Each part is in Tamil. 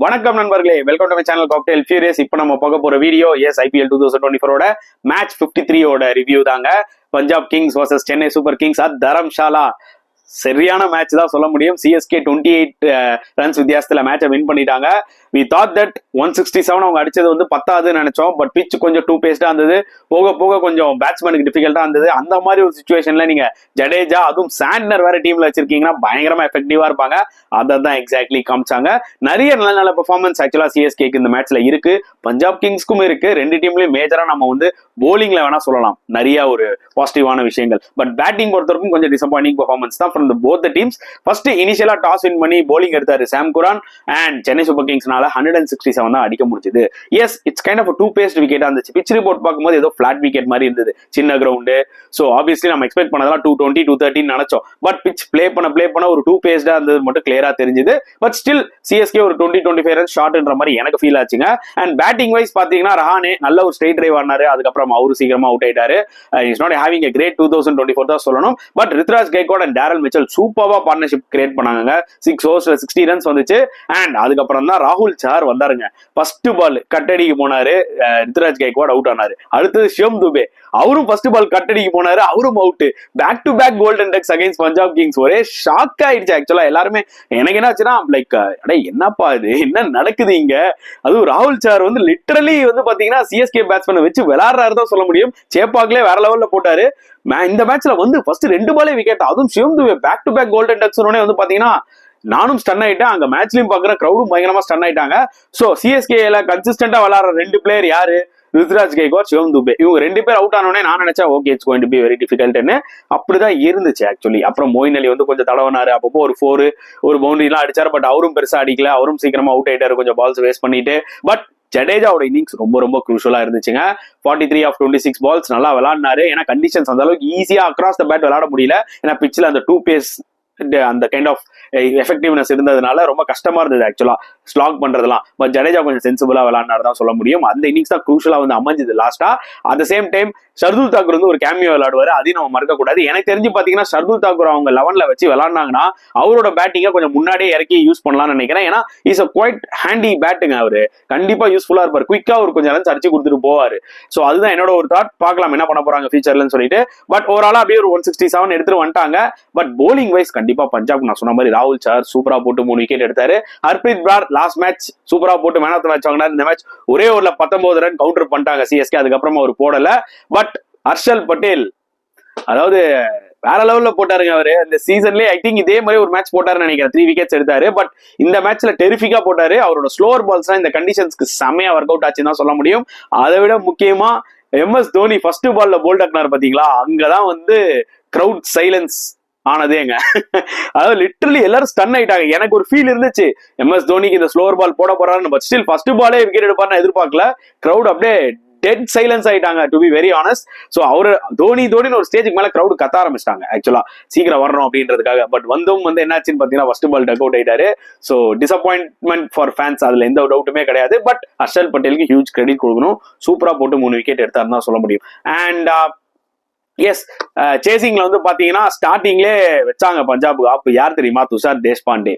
வணக்கம் நண்பர்களே, welcome to my channel cocktail furious. இப்போ நம்ம பார்க்க போற வீடியோ IPL 2024 மேட்ச் 53 ரிவ்யூ தாங்க. Punjab Kings versus Chennai super Kings at Dharamshala. சரியான மேட்ச் தான் சொல்ல முடியும். CSK 28 ரன்ஸ் வித்தியாசத்துல மேட்சை வின் பண்ணிட்டாங்க. வி தாட் தட் 167 அவங்க அடிச்சது வந்து பத்தாதுன்னு நினைச்சோம். பட் பிச் கொஞ்சம் டூ பேஸ்டா இருந்தது. போக போக கொஞ்சம் பேட்ஸ்மேனுக்கு டிஃபிகல்ட்டா இருந்தது. அந்த மாதிரி ஒரு சுச்சுவேஷன்ல நீங்க ஜடேஜா அதுவும் சாண்ட்னர் வேற டீம்ல வச்சிருக்கீங்கன்னா பயங்கரமா எஃபெக்டிவா இருப்பாங்க. அதை தான் எக்ஸாக்ட்லி காமிச்சாங்க. நிறைய நல்ல நல்ல பெர்ஃபார்மன்ஸ் ஆக்சுவலா CSKக்கு இந்த மேட்ச்ல இருக்கு. பஞ்சாப் கிங்ஸ்க்கும் இருக்கு. ரெண்டு டீம்லயும் மேஜரா நம்ம வந்து போலிங்ல வேணா சொல்லலாம் நிறைய ஒரு பாசிட்டிவான விஷயங்கள். பட் பேட்டிங் பொறுத்தவரைக்கும் கொஞ்சம் டிசப்பாயிண்டிங் பெர்ஃபார்மன்ஸ் தான் from both the teams. First இனிஷியலா டாஸ் வின் பண்ணி போலிங் எடுத்தாரு Sam Curran and Chennai super கிங்ஸ்னால 167 தான் அடிக்க முடிஞ்சது. Yes, it's kind of two paced விக்கெட்டா இருந்துச்சு. பிச் ரிப்போர்ட் பார்க்கும்போது ஏதோ பிளாட் விக்கெட் மாதிரி இருந்தது, சின்ன கிரவுண்டு. ஸோ ஆப்வியஸ்லி நம்ம எக்ஸ்பெக்ட் பண்ணதெல்லாம் 220 230 நினைச்சோம். பட் பிச் பிளே பண்ண ஒரு டூ பேஸ்டா இருந்தது மட்டும் கிளியரா தெரிஞ்சது. பட் ஸ்டில் CSK ஒரு 20-25 ரன் ஷார்ட்ன்ற மாதிரி எனக்கு ஃபீல் ஆச்சுங்க. அண்ட் பேட்டிங் வைஸ் பாத்தீங்கன்னா ரஹானே நல்ல ஒரு ஸ்ட்ரைட் டிரைவ் ஆனாரு. அதுக்கப்புறம் அவரு சீக்கிரமா அவுட் ஆயிட்டாரு. Is not having a great 2024 தான் சொல்லணும். But Ruturaj Gaikwad and Daryl Mitchell சூப்பர்வா பார்ட்னர்ஷிப் கிரியேட் பண்ணாங்க. 6 overs 60 ரன்ஸ் வந்துச்சு. அண்ட் அதுக்கப்புறம் தான் ராகுல் சஹர் வந்தாருங்க. ஃபர்ஸ்ட் பால் கட்டடிக்கு போனாரு, ரித்ராஜ் கைக்வாட் அவுட் ஆனாரு. அடுத்தது ஷிவம் துபே, அவரும் ஃபர்ஸ்ட் பால் கட்டடிக்கு போனாரு, அவரும் out. Back to back golden ducks against Punjab Kings. ஒரே ஷாக் ஆயிடுச்சு ஆக்சுவலா எல்லாருமே. எனக்கு என்ன ஆச்சுன்னா லைக் என்னப்பா இது, என்ன நடக்குது இங்க? அதுவும் ராகுல் சஹர் வந்து லிட்டரலி வந்து பாத்தீங்கன்னா CSK பேட்ஸ்மேனை வச்சு விளையாடுறாரு தான் சொல்ல முடியும். சேப்பாக்லே வேற லெவல்ல போட்டாரு. இந்த மேட்ச்ல வந்து ஃபர்ஸ்ட் 2 பாலே விக்கெட். அதுவும் Shivam Dube back to back golden ducks வந்து பாத்தீங்கன்னா நானும் ஸ்டன் ஆயிட்டேன். அங்க மேட்ச்லயும் பாக்குற கிரௌடும் பயங்கரமா ஸ்டன் ஆயிட்டாங்க. சோ CSKல கன்சிஸ்டன்டா விளையாடுற 2 பிளேயர் யாரு? ருத்ராஜ் கைக்வாட், சிவம் துபே. இவங்க 2 பேர் அவுட் ஆனோடனே நான் நினைச்சேன் okay it's going to be very டிஃபிகல்ட்னு. அப்படிதான் இருந்துச்சு ஆக்சுவலி. அப்புறம் மொயின் அலி வந்து கொஞ்சம் தடவனாரு. அப்பப்போ ஒரு 4 ஒரு பவுண்டரி எல்லாம் அடிச்சாரு. பட் அவரும் பெருசா அடிக்கல. அவரும் சீக்கிரமா அவுட் ஆயிட்டாரு கொஞ்சம் பால்ஸ் வேஸ்ட் பண்ணிட்டு. பட் ஜடேஜாவோட இன்னிங்ஸ் ரொம்ப ரொம்ப குரூஷலா இருந்துச்சுங்க. 43 of 26 பால்ஸ் நல்லா விளையாடினாரு. ஏன்னா கண்டிஷன்ஸ் அந்த அளவுக்கு ஈஸியா அக்ராஸ் த பேட் விளையாட முடியல. ஏன்னா பிச்சில் அந்த டூ பேஸ் அந்த கைண்ட் ஆஃப் எஃபெக்டிவ்னஸ் இருந்ததுனால ரொம்ப கஷ்டமா இருந்தது ஆக்சுவலா ஸ்லாக் பண்றதுலாம். பட் ஜடேஜா கொஞ்சம் சென்சிபிளா விளையாடினாரு தான் சொல்ல முடியும். அந்த இன்னிங்ஸ் தான் குரூஷலா வந்து அமைஞ்சது லாஸ்டா. At the same time Shardul Thakur வந்து ஒரு கேமியோ விளையாடுவாரு, அதையும் நம்ம மறக்க கூடாது. எனக்கு தெரிஞ்சு பாத்தீங்கன்னா ஷர்துல் தாக்கூர் அவங்க 11ல வச்சு விளையாடினாங்கன்னா அவரோட பேட்டிங்கை கொஞ்சம் முன்னாடியே இறக்கி யூஸ் பண்ணலாம்னு நினைக்கிறேன். ஏன்னா இஸ் அ குவைட் ஹேண்டி பேட்டுங்க. அவரு கண்டிப்பா யூஸ்ஃபுல்லா இருப்பார். குயிக்கா ஒரு கொஞ்சம் ரன்ஸ் அடிச்சு கொடுத்துட்டு போவாரு. சோ அதுதான் என்னோட ஒரு தாட். பார்க்கலாம் என்ன பண்ண போறாங்க ஃபியூச்சர்லன்னு சொல்லிட்டு. பட் ஓவராலா அப்படியே ஒரு 167 எடுத்துட்டு வந்துட்டாங்க. பட் போலிங் வைஸ் கண்டிப்பா பஞ்சாப் நான் சொன்ன மாதிரி ராகுல் சஹர் சூப்பரா போட்டு 3 விக்கெட் எடுத்தாரு. ஹர்ப்ரீத் பிரார் லாஸ்ட் மேட்ச் சூப்பரா போட்டு மேன் ஆஃப் த மேட்ச் வாங்கினாரு. இந்த மேட்ச் ஒரே ஓவர்ல 19 ரன் கவுண்டர் பண்ணிட்டாங்க CSK. அதுக்கப்புறமா அவர் போடல. பட் ஹர்ஷல் பட்டேல் அதாவது வேற லெவல்ல போட்டாருங்க அவரு. இந்த சீசன்லயே ஐ திங்க் இதே மாதிரி ஒரு மேட்ச் போட்டாருன்னு நினைக்கிறேன். 3 விக்கெட்ஸ் எடுத்தாரு. பட் இந்த மேட்ச்ல டெரிஃபிக்கா போட்டாரு. அவரோட ஸ்லோவர் பால்ஸ் இந்த கண்டிஷன்ஸ்க்கு செமையா ஒர்க் அவுட் ஆச்சுன்னு தான் சொல்ல முடியும். அதை விட முக்கியமா MS தோனி ஃபர்ஸ்ட் பால்ல போல்ட் ஆக்கினார் பாத்தீங்களா, அங்கதான் வந்து கிரவுட் சைலன்ஸ் ஆனதேங்க. அதாவது லிட்டரலி எல்லாரும் ஸ்டன் ஆயிட்டாங்க. எனக்கு ஒரு ஃபீல் இருந்துச்சு MS தோனிக்கு இந்த ஸ்லோவர் பால் போட போறாருன்னு. பட் ஸ்டில் ஃபர்ஸ்ட் பாலே விக்கெட் எடுப்பாருன்னு எதிர்பார்க்கல. கிரவுட் அப்படியே டெட் சைலன்ஸ் ஆயிட்டாங்க to be very honest. So அவரு தோனின்னு ஒரு ஸ்டேஜுக்கு மேல கிரவுட் கத்த ஆரம்பிச்சிட்டாங்க ஆக்சுவலா சீக்கிரம் வரணும் அப்படின்றதுக்காக. பட் வந்து என்னாச்சுன்னு பாத்தீங்கன்னா ஃபர்ஸ்ட் பால் டக் அவுட் ஆயிட்டாரு. சோ டிசப்பாயின்ட்மெண்ட் ஃபார் ஃபேன்ஸ், அதுல எந்த டவுட்டுமே கிடையாது. பட் ஹர்ஷல் பட்டேலுக்கு ஹியூஜ் கிரெடிட் கொடுக்கணும். சூப்பரா போட்டு 3 விக்கெட் எடுத்தாருன்னு தான் சொல்ல முடியும். அண்ட் எஸ், சேசிங்ல வந்து பாத்தீங்கன்னா ஸ்டார்டிங்லே வச்சாங்க பஞ்சாபுக்கு ஆப். யார் தெரியுமா? துஷார் தேஷ்பாண்டே.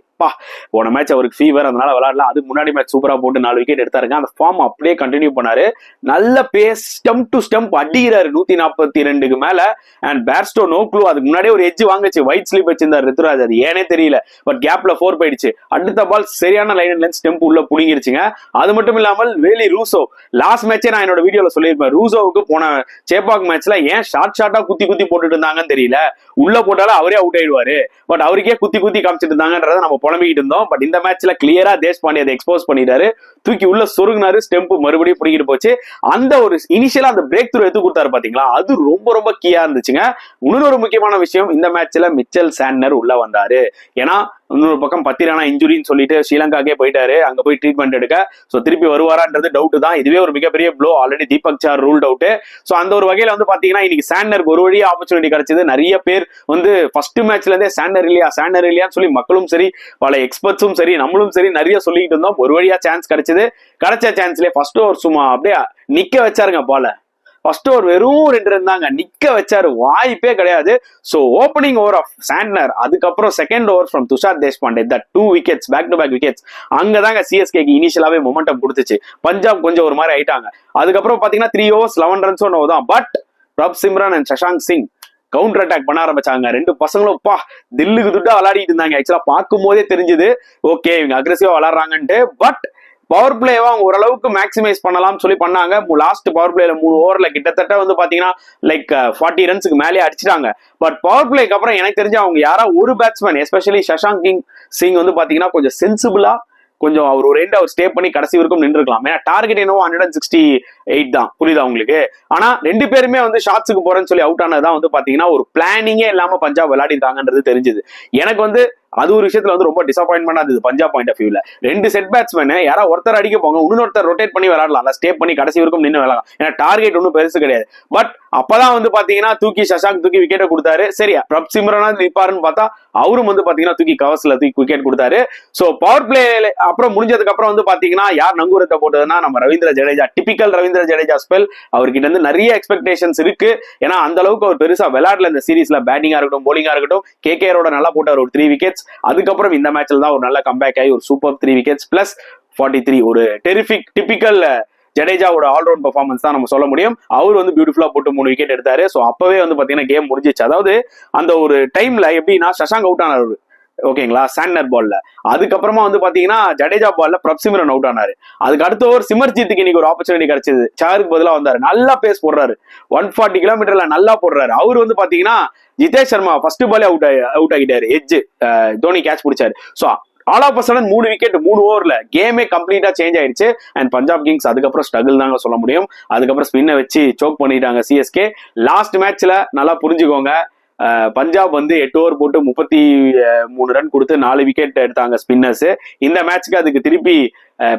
போன மேட்ச் அவருக்கு ஃபீவர், அதனால விளையாடல. அதுக்கு முன்னாடி மேட்ச் சூப்பரா போட்டு 4 விக்கெட் எடுத்தாருங்க. அந்த ஃபார்ம் அப்படியே கண்டினியூ பண்ணாரு. நல்ல பேஸ், ஸ்டம்ப் டு ஸ்டம்ப் அடிக்கிறாரு 142க்கு மேல. And Bairstow no clue. அதுக்கு முன்னாடியே ஒரு எட்ஜ் வாங்குச்சு, ஒயிட் ஸ்லிப் வச்சிருந்தாரு ரித்துராஜ். அது ஏனே தெரியல. பட் கேப்ல 4 போயிடுச்சு. அடுத்த பால் சரியான லைன் லென்த் ஸ்டெம்ப் உள்ள புடிங்கிருச்சுங்க. அது மட்டும் இல்லாமல் வேலி ரூசோ லாஸ்ட் மேட்சே நான் என்னோட வீடியோல சொல்லியிருப்பேன். ரூசோவுக்கு போன சேப்பாக் மேட்ச்ல ஏன் ஷார்ட்டா குத்தி போட்டுட்டு இருந்தாங்கன்னு தெரியல. உள்ள போட்டாலும் அவரே அவுட் ஆயிடுவாரு. பட் அவருக்கே குத்தி காமிச்சிட்டு இருந்தாங்கன்றத நம்ம புலம்பிக்கிட்டு இருந்தோம். பட் இந்த மேட்ச்ல கிளியரா தேஷ்பாண்டே அதை எக்ஸ்போஸ் பண்ணிட்டாரு. தூக்கி உள்ள சொருகினாரு. ஸ்டெம்ப் மறுபடியும் பிடிக்கிட்டு போச்சு. அந்த ஒரு இனிஷியலா அந்த பிரேக் த்ரூ எடுத்து கொடுத்தாரு பாத்தீங்களா, அது ரொம்ப ரொம்ப கீயா இருந்துச்சுங்க. இன்னொரு முக்கியமான விஷயம், இந்த மேட்ச்ல மிச்சல் சாண்ட்னர் உள்ள வந்தாரு. ஏன்னா இன்னொரு பக்கம் பத்திரானா இன்ஜுரின்னு சொல்லிட்டு ஸ்ரீலங்காக்கே போயிட்டாரு. அங்க போய் ட்ரீட்மெண்ட் எடுக்க. சோ திருப்பி வருவாரான்றது டவுட் தான். இதுவே ஒரு மிகப்பெரிய blow. Already Deepak sir ruled out. So அந்த ஒரு வகையில வந்து பாத்தீங்கன்னா இன்னைக்கு சாண்ட்னருக்கு ஒரு வழியா ஆப்பர்ச்சுனிட்டி கிடைச்சது. நிறைய பேர் வந்து ஃபர்ஸ்ட் மேட்ச்ல இருந்தே சாண்ட்னர் இல்லையான்னு சொல்லி மக்களும் சரி, பல எக்ஸ்பர்ட்ஸும் சரி, நம்மளும் சரி நிறைய சொல்லிட்டு இருந்தோம். ஒரு வழியா சான்ஸ் கிடைச்சது. கிடைச்ச சான்ஸ்லயே ஃபர்ஸ்ட் ஓவர் சும்மா அப்படியே நிக்க வச்சாருங்க பால. ஃபர்ஸ்ட் ஓவர் வெறும் 2 இருந்தாங்க, நிக்க வச்சாரு, வாய்ப்பே கிடையாது. So opening over of Santner, அதுக்கப்புறம் second over from Tushar Deshpande, the 2 wickets, back to back wickets, அங்கதாங்க சிஎஸ்கேக்கு இனிஷியலாவே மொமெண்டம் கொடுத்துச்சு. பஞ்சாப் கொஞ்சம் ஒரு மாதிரி ஆயிட்டாங்க. அதுக்கப்புறம் பாத்தீங்கன்னா 3 overs 11 runs தான். But Prabhsimran and Shashank Singh counter attack பண்ண ஆரம்பிச்சாங்க. 2 பசங்களும் தில்லுக்கு துட்டா விளையாடிட்டு இருந்தாங்க. ஆக்சுவலா பார்க்கும் போதே தெரிஞ்சது ஓகே இவங்க அக்ரெசிவா விளையாடுறாங்கன்ட்டு. பட் பவர் பிளேவா அவங்க ஓரளவுக்கு மேக்சிமைஸ் பண்ணலாம்னு சொல்லி பண்ணாங்க. லாஸ்ட் பவர் பிளேல 3 ஓவர்ல கிட்டத்தட்ட வந்து பாத்தீங்கன்னா லைக் 40 ரன்ஸுக்கு மேலே அடிச்சிட்டாங்க. பட் பவர் பிளேக்கு அப்புறம் எனக்கு தெரிஞ்சு அவங்க யாரா ஒரு பேட்ஸ்மேன், எஸ்பெஷலி சஷாங்க் சிங் வந்து பாத்தீங்கன்னா கொஞ்சம் சென்சிபிளா கொஞ்சம் அவர் ஒரு அவர் ஸ்டே பண்ணி கடைசி வரைக்கும் நின்று இருக்கலாம். ஏன்னா டார்கெட் என்னவோ 168 தான், புரியுதா உங்களுக்கு? ஆனா 2 பேருமே வந்து ஷாட்ஸுக்கு போறேன்னு சொல்லி அவுட் ஆனதான் வந்து பாத்தீங்கன்னா ஒரு பிளானிங்கே இல்லாம பஞ்சாப் விளையாடிருக்காங்கன்றது தெரிஞ்சது. எனக்கு வந்து அது ஒரு விஷயத்துல வந்து ரொம்ப டிசப்பாயின்மெண்டா இருந்தது பஞ்சாப் பாயிண்ட் ஆஃப் வியூல. 2 செட் பேட்ஸ்மேன் யாரா ஒருத்தர் அடிக்க போங்க, இன்னொருத்தர் ரொட்டேட் பண்ணி விளையாடலாம், ஸ்டே பண்ணி கடைசி வரைக்கும் நின்று விளையாடலாம். ஏன்னா டார்கெட் ஒன்றும் பெருசு கிடையாது. பட் அப்பதான் வந்து பாத்தீங்கன்னா சஷாங்க் தூக்கி விக்கெட்டை கொடுத்தாரு. சரியா பிரப் சிம்ரனா நிப்பாருன்னு பார்த்தா அவரும் வந்து பாத்தீங்கன்னா தூக்கி கவர்ஸ்ல தூக்கி விக்கெட் கொடுத்தாரு. சோ பவர் பிளே அப்புறம் முடிஞ்சதுக்கு அப்புறம் வந்து பாத்தீங்கன்னா யார் நங்கூரத்தை போட்டதுன்னா நம்ம ரவீந்திர ஜடேஜா. Typical Ravindra Jadeja spell. அவர்கிட்ட இருந்து நிறைய எக்ஸ்பெக்டேஷன்ஸ் இருக்கு. ஏன்னா அந்த அளவுக்கு அவர் பெருசா விளையாடல இந்த சீரீஸ்ல. பேட்டிங்கா இருக்கட்டும், போலிங்கா இருக்கட்டும், கேகேஆரோட நல்லா போட்டார் ஒரு 3 விக்கெட்ஸ். அதுக்கப்புறம் இந்த மேட்ச்ல தான் ஒரு நல்ல கம்பேக் ஆகி ஒரு சூப்பர் 3 விக்கெட்ஸ் பிளஸ் 43, ஒரு டெரிஃபிக் டிபிக்கல் ஜடேஜாவோட ஆல்ரவுண்ட் பெர்ஃபார்மன்ஸ் தான் நம்ம சொல்ல முடியும். அவர் வந்து பியூட்டிஃபுல்லா போட்டு 3 விக்கெட் எடுத்தாரு. ஸோ அப்பவே வந்து பாத்தீங்கன்னா கேம் முடிஞ்சிச்சு. அதாவது அந்த ஒரு டைம்ல எப்படின்னா சஷாங்க் அவுட் ஆனார் ஓகேங்களா சாண்ட்னர் பால்ல. அதுக்கப்புறமா வந்து பாத்தீங்கன்னா ஜடேஜா பால்ல பிரப் சிம்ரன் அவுட் ஆனாரு. அதுக்கு அடுத்த ஓவர் சிமர்ஜித்துக்கு இன்னைக்கு ஒரு ஆப்பர்ச்சுனிட்டி கிடைச்சது. சாருக்கு பதிலா வந்தாரு, நல்லா பேஸ் போடுறாரு, 140 கிலோமீட்டர்ல நல்லா போடுறாரு. அவரு வந்து பாத்தீங்கன்னா ஜிதேஷ் சர்மா ஃபர்ஸ்ட் பாலே அவுட் ஆகிட்டாரு, எட்ஜ் தோனி கேட்ச் பிடிச்சாரு. So all of sudden 3 wicket 3 ஓவர்ல கேமே கம்ப்ளீட்டா சேஞ்ச் ஆயிடுச்சு. அண்ட் பஞ்சாப் கிங்ஸ் அதுக்கப்புறம் ஸ்ட்ரகிள் தாங்க சொல்ல முடியும். அதுக்கப்புறம் ஸ்பின்னை வச்சு சோக் பண்ணிட்டாங்க சிஎஸ்கே. லாஸ்ட் மேட்ச்ல நல்லா புரிஞ்சுக்கோங்க, பஞ்சாப் வந்து 8 ஓவர் போட்டு 33 ரன் கொடுத்து 4 விக்கெட் எடுத்தாங்க ஸ்பின்னர்ஸ். இந்த மேட்ச்க்கு அதுக்கு திருப்பி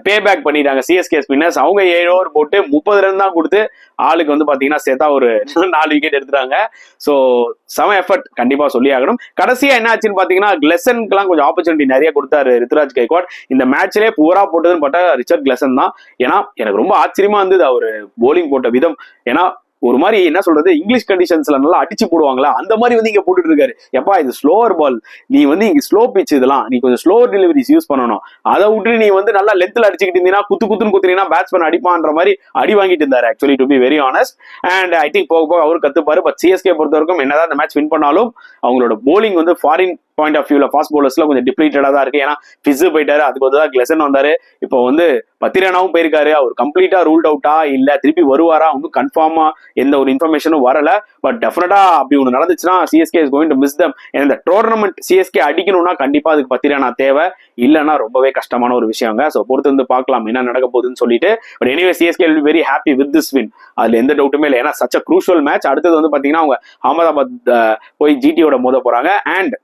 பே பேக் பண்ணிட்டாங்க சிஎஸ்கே ஸ்பின்னர்ஸ். அவங்க 7 ஓவர் போட்டு 30 ரன் தான் கொடுத்து ஆளுக்கு வந்து பாத்தீங்கன்னா சேத்தா ஒரு 4 விக்கெட் எடுத்துட்டாங்க. ஸோ செம எஃபர்ட் கண்டிப்பா சொல்லி ஆகணும். கடைசியா என்ன ஆச்சுன்னு பாத்தீங்கன்னா கிளெசனுக்குலாம் கொஞ்சம் ஆப்பர்ச்சுனிட்டி நிறைய கொடுத்தாரு ரித்துராஜ் கைக்வாட். இந்த மேட்ச்லேயே பூரா போட்டதுன்னு பார்த்தா ரிச்சர்ட் கிளெசன் தான். ஏன்னா எனக்கு ரொம்ப ஆச்சரியமா இருந்தது அவர் போலிங் போட்ட விதம். ஏன்னா ஒரு மாதிரி என்ன சொல்றது, இங்கிலீஷ் கண்டிஷன்ஸ்ல நல்லா அடிச்சு போடுவாங்களா அந்த மாதிரி வந்து இங்க போட்டுட்டு இருக்காரு. எப்பா இது ஸ்லோவர் பால், நீ வந்து இங்க ஸ்லோ பிச், இதெல்லாம் நீ கொஞ்சம் ஸ்லோவர் டெலிவரிஸ் யூஸ் பண்ணணும். அதை விட்டு நீ வந்து நல்லா லென்த்ல அடிச்சுக்கிட்டு இருந்தீங்கன்னா குத்துன்னு குத்துனீங்கன்னா பேட்ஸ்மேன் அடிப்பான்ற மாதிரி அடி வாங்கிட்டு இருந்தாரு actually, to be very honest. And I think போக போக அவரு கத்துப்பாரு. பட் சிஎஸ்கே பொறுத்த வரைக்கும் என்னதான் இந்த மேட்ச் வின் பண்ணாலும் அவங்களோட போலிங் வந்து ஃபாரின் பாயிண்ட் ஆஃப் வியூல ஃபாஸ்ட் பவுலர்ஸ்ல கொஞ்சம் டிப்ளீட்டடா தான் இருக்கு. ஏன்னா ஃபிஸ் போயிட்டாரு, அதுக்கு பதிலாக கிளெசன் வந்தாரு. இப்போ வந்து பத்திரனாவும் போயிருக்காரு. அவர் கம்ப்ளீட்டா ரூல்ட் அவுட்டா இல்ல திருப்பி வருவாரா அவங்க கன்ஃபார்மா எந்த ஒரு இன்ஃபர்மேஷனும் வரல. பட் டெஃபினட்டா அப்படி ஒன்று நடந்துச்சுன்னா CSK is going to miss them. இந்த டோர்னமெண்ட் சிஎஸ்கே அடிக்கணும்னா கண்டிப்பா அதுக்கு பத்திரனா தேவை, இல்லைன்னா ரொம்பவே கஷ்டமான ஒரு விஷயங்க. ஸோ பொறுத்து வந்து பார்க்கலாம் என்ன நடக்க போகுதுன்னு சொல்லிட்டு. But anyway CSK will be very happy with this win, அதுல எந்த டவுட்டுமே இல்லை. ஏன்னா சச் அ க்ரூஷியல் மேட்ச். அடுத்தது வந்து பாத்தீங்கன்னா அவங்க அகமதாபாத் போய் ஜிடியோட மோத போறாங்க. And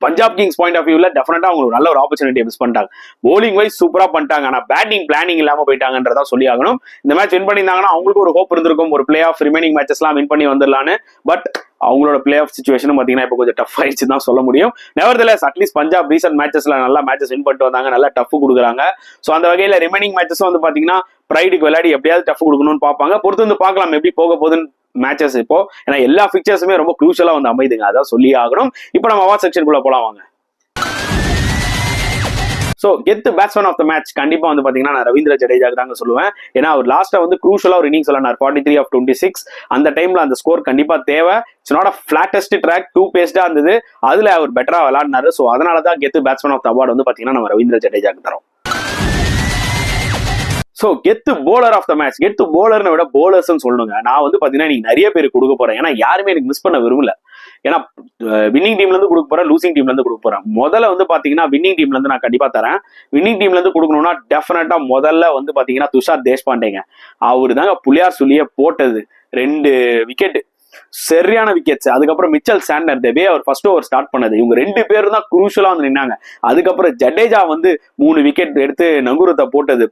Punjab Kings point of வியூல டெஃபினட்டா அவங்களுக்கு நல்ல ஒரு ஆப்பர்ச்சுனிட்டியை மிஸ் பண்ணிட்டாங்க. போலிங் வைஸ் சூப்பரா பண்ணிட்டாங்க, ஆனா பேட்டிங் பிளானிங் இல்லாம போயிட்டாங்கன்றதா சொல்லி ஆகணும். இந்த மேட்ச் வின் பண்ணியிருந்தாங்கன்னா அவங்களுக்கு ஒரு ஹோப் இருந்திருக்கும், ஒரு பிளே ஆஃப் ரிமைனிங் மேட்சஸ் எல்லாம் வின் பண்ணி வந்துடலான்னு. பட் அவங்களோட பிளே ஆஃப் சிச்சுவேஷன் பாத்தீங்கன்னா இப்போ கொஞ்சம் டஃப் ஆயிடுச்சு தான் சொல்ல முடியும். நெவர்தெலஸ் அட்லீஸ்ட் பஞ்சாப் ரீசன்ட் மேட்சஸ்ல நல்லா மேட்சஸ் வின் பண்ணிட்டு வந்தாங்க, நல்லா டஃப் கொடுக்குறாங்க. ஸோ அந்த வகையில ரிமைனிங் மேட்சஸும் வந்து பாத்தீங்கன்னா பிரைடுக்கு விளையாடி எப்படியாவது டஃப் கொடுக்கணும்னு பார்ப்பாங்க. பொறுத்து வந்து பார்க்கலாம் எப்படி போக போகுதுன்னு மேட்சஸ். இப்போ ஏன்னா எல்லா பிக்சர்ஸுமே ரொம்ப க்ரூஷியலா வந்து அமைதுங்க, அதான் சொல்லி ஆகணும். இப்போ நம்ம அவார்ட் செக்ஷனுக்குள்ள போலாம் வாங்க. ஸோ கெத் பேட்ஸ்மேன் ஆஃப் த மேட்ச் கண்டிப்பா வந்து பாத்தீங்கன்னா நான் ரவீந்திர ஜடேஜா தாங்க சொல்லுவேன். ஏன்னா அவர் லாஸ்டா வந்து க்ரூஷலா ஒரு இன்னிங்ஸ் விளையாடுனார் 43 of 26. அந்த டைம்ல அந்த ஸ்கோர் கண்டிப்பா தேவை. இட்ஸ் நாட் அ ஃபிளாட்டஸ்ட் ட்ராக், 2 பேஸ்டா இருந்தது, அதுல அவர் பெட்டரா விளையாடினாரு. ஸோ அதனாலதான் கெத் பேட்ஸ்மேன் ஆஃப் த அவார்டு வந்து பாத்தீங்கன்னா நம்ம ரவீந்திர ஜடேஜாக்கு தரோம். ஸோ கெத்து போலர் ஆஃப் த மேட்ச், கெத்து போலர்னு விட போலர்ஸ் சொல்லணுங்க. நான் வந்து பாத்தீங்கன்னா நீங்க நிறைய பேர் கொடுக்க போறேன், ஏன்னா யாருமே எனக்கு மிஸ் பண்ண விரும்பல. ஏன்னா வின்னிங் டீம்ல இருந்து கொடுக்க போறேன், லூசிங் டீம்ல இருந்து கொடுக்க போறேன். முதல்ல வந்து பாத்தீங்கன்னா வின்னிங் டீம்ல இருந்து நான் கண்டிப்பா தரேன். வின்னிங் டீம்ல இருந்து கொடுக்கணும்னா டெஃபினட்டா முதல்ல வந்து பாத்தீங்கன்னா துஷார் தேஷ்பாண்டேங்க. அவரு தாங்க புலியார் சொல்லியே போட்டது 2 விக்கெட், சரியான விக்கெட்ஸ். அதுக்கப்புறம் மிச்சல் சாண்ட்னர் தேவே அவர் ஃபர்ஸ்ட் ஓவர் ஸ்டார்ட் பண்ணது, இவங்க 2 பேரும் தான் குரூஷலா வந்து நின்னாங்க. அதுக்கப்புறம் ஜடேஜா வந்து 3 விக்கெட் எடுத்து நங்கூரத்தை போட்டது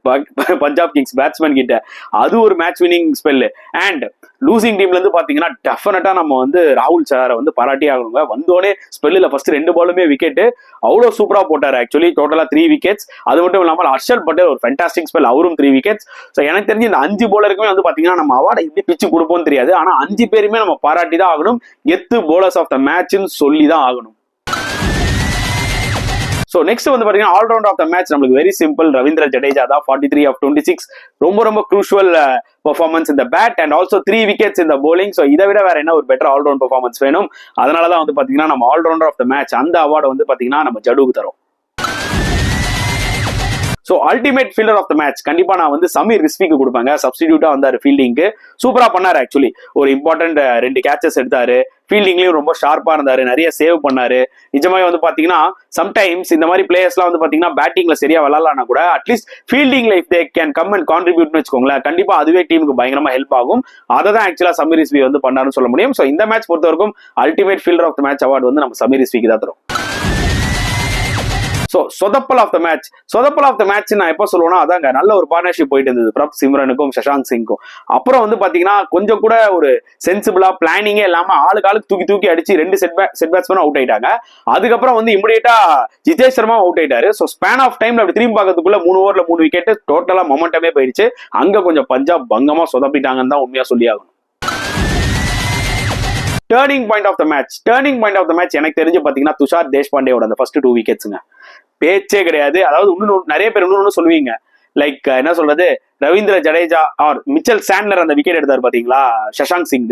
பஞ்சாப் கிங்ஸ் பேட்ஸ்மேன் கிட்ட, அது ஒரு match winning spell. And losing டீம்ல இருந்து பாத்தீங்கன்னா டெஃபினட்டா நம்ம வந்து ராகுல் சாரை வந்து பாராட்டி ஆகணுங்க. வந்தோடனே ஸ்பெல்லில் ஃபர்ஸ்ட் 2 பாலுமே விக்கெட் அவ்வளவு சூப்பரா போட்டாரு. ஆக்சுவலி டோட்டலா 3 விக்கெட்ஸ். அது மட்டும் இல்லாமல் ஹர்ஷல் பட்டேல் ஒரு ஃபேண்டாஸ்டிக் ஸ்பெல், அவரும் 3 விக்கெட்ஸ். ஸோ எனக்கு தெரிஞ்சு இந்த 5 போலருக்குமே வந்து பாத்தீங்கன்னா நம்ம அவார்டை எப்படி பிச்சு கொடுப்போம் தெரியாது, ஆனா 5 பேருமே நம்ம பாராட்டி தான் ஆகணும். கெத்து போலர்ஸ் ஆஃப் த மேட்ச்னு சொல்லி தான் ஆகணும். ஸோ நெக்ஸ்ட் வந்து பாத்தீங்கன்னா ஆல்ரவுண்ட் ஆஃப் த மேட்ச் நம்மளுக்கு வெரி சிம்பிள், ரவீந்திர ஜடேஜா தான். 43 of 26 ரொம்ப க்ரூஷுவல் பெர்ஃபார்மன்ஸ் இந்த பேட் அண்ட் ஆல்சோ 3 விக்கெட்ஸ் இந்த bowling. ஸோ இதை விட வேற என்ன ஒரு பெட்டர் ஆல்ரவுண்ட் பெர்ஃபார்மன்ஸ் வேணும். அதனாலதான் வந்து பாத்தீங்கன்னா நம்ம ஆல்ரவுண்டர் ஆஃப் த மேட்ச் அந்த அவார்டை வந்து பாத்தீங்கன்னா நம்ம ஜடுவுக்கு தரோம். So ultimate fielder of the match கண்டிப்பா நான் வந்து சமீர் ரிஸ்விக்கு கொடுப்பாங்க. சப்ஸ்டிடியூட்டா வந்தாரு ஃபீல்டிங்க்கு, சூப்பரா பண்ணாரு. ஆக்சுவலி ஒரு இம்பார்ட்டன்ட் 2 கேச்சஸ் எடுத்தாரு, ஃபீல்டிங்லயும் ரொம்ப ஷார்ப்பா இருந்தாரு, நிறைய சேவ் பண்ணாரு. நிஜமாவே வந்து பாத்தீங்கன்னா சம்டைம்ஸ் இந்த மாதிரி பிளேயர்ஸ்லாம் வந்து பாத்தீங்கன்னா பேட்டிங்ல சரியா விளாட்லானா கூட அட்லீஸ்ட் ஃபீல்டிங்ல if they can come and கான்ட்ரிபியூட்னு வச்சுக்கோங்களேன், கண்டிப்பா அதுவே டீமுக்கு பயங்கரமா ஹெல்ப் ஆகும். அதை தான் ஆக்சுவலா சமீர் ரிஸ்வி வந்து பண்ணாருன்னு சொல்ல முடியும். ஸோ இந்த மேட்ச் பொறுத்த வரைக்கும் ultimate fielder of the match award வந்து நம்ம சமீர் ரிஸ்விக்கு தான் தரும். ஸோ சொதப்பல் ஆஃப் த மேட்ச் நான் எப்போ சொல்லுவேன்னா அதாங்க, நல்ல ஒரு பார்ட்னர்ஷிப் போயிட்டு இருந்தது பிரப் சிம்ரனுக்கும் சஷாங்க் சிங்க்கும். அப்புறம் வந்து பாத்தீங்கன்னா கொஞ்சம் கூட ஒரு சென்சிபிளா பிளானிங்கே இல்லாம ஆளுக்கு தூக்கி அடிச்சு 2 செட் பேட்ஸ்மேனும் அவுட் ஆயிட்டாங்க. அதுக்கப்புறம் வந்து இமிடியேட்டா ஜிதேஷ் சர்மா அவுட் ஆயிட்டாரு. ஸோ ஸ்பேன் ஆஃப் டைம்ல அப்படி திரும்பி பார்க்கறதுக்குள்ள 3 ஓவர்ல 3 விக்கெட், டோட்டலா மொமெண்டமே போயிடுச்சு. அங்க கொஞ்சம் பஞ்சாப் பங்கமா சொதப்பிட்டாங்கன்னு தான் உண்மையா சொல்லி ஆகணும். Turning point of the match எனக்கு தெரிஞ்சு பாத்தீங்கன்னா துஷார் தேஷ்பாண்டேயோட அந்த ஃபர்ஸ்ட் 2 விக்கெட்ஸுங்க, பேச்சே கிடையாது. அதாவது இன்னும் நிறைய பேர் இன்னொன்னு சொல்லுவீங்க, லைக் என்ன சொல்றது, Ravindra Jadeja or Mitchell Santner அந்த விக்கெட் எடுத்தாரு பாத்தீங்களா சஷாங்க் சிங்,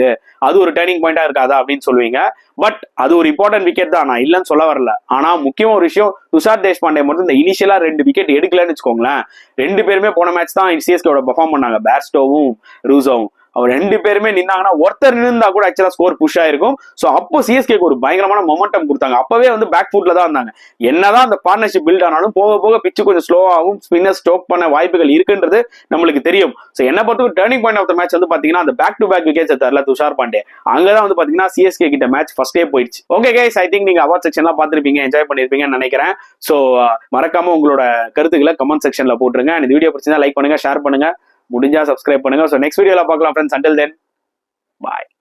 அது ஒரு டேர்னிங் பாயிண்டா இருக்காதா அப்படின்னு சொல்லுவீங்க. பட் அது ஒரு இம்பார்ட்டன்ட் விக்கெட் தான், நான் இல்லைன்னு சொல்ல வரல. ஆனா முக்கியமா ஒரு விஷயம், துஷார் தேஷ்பாண்டே மட்டும் இந்த இனிஷியலா 2 விக்கெட் எடுக்கலன்னு வச்சுக்கோங்களேன். 2 பேருமே போன மேட்ச் தான் சிஎஸ்கேவோட பெர்ஃபார்ம் பண்ணாங்க, பேர்ஸ்டோவும் ரூசோவும். அவர் 2 பேருமே நின்னாங்கன்னா ஒருத்தர் நின்றா கூட ஆக்சுவலா ஸ்கோர் புஷ் ஆயிருக்கும். ஸோ அப்போ சிஎஸ்கேக்கு ஒரு பயங்கரமான மொமெண்டம் கொடுத்தாங்க. அப்பவே வந்து பேக் ஃபுட்ல தான் இருந்தாங்க. என்னதான் அந்த பார்ட்னர்ஷிப் பில்ட் ஆனாலும் போக பிச்சு கொஞ்சம் ஸ்லோவாகவும் ஸ்பின்னர் ஸ்டோக் பண்ண வாய்ப்புகள் இருக்குன்றது நம்மளுக்கு தெரியும். ஸோ என்ன பொறுத்த turning point of the match வந்து பாத்தீங்கன்னா அந்த பேக் டு பேக் விக்கெட்ஸ் தரல துஷார் பாண்டே, அங்கதான் வந்து பாத்தீங்கன்னா சிஎஸ்கே கிட்ட மேட்ச் ஃபர்ஸ்டே போயிடுச்சு. ஓகே கைஸ், ஐ திங்க் நீங்க அவார்ட் செக்ஷன்லாம் பார்த்திருப்பீங்க, என்ஜாய் பண்ணிருப்பீங்கன்னு நினைக்கிறேன். ஸோ மறக்காம உங்களோட கருத்துக்களை கமெண்ட் செக்ஷன்ல போட்டுருங்க. இந்த வீடியோ பிடிச்சா லைக் பண்ணுங்க, ஷேர் பண்ணுங்க, முடிஞ்சா சப்ஸ்கிரைப் பண்ணுங்க. ஸோ நெக்ஸ்ட் வீடியோல பார்க்கலாம் ஃப்ரெண்ட்ஸ். Until then, bye.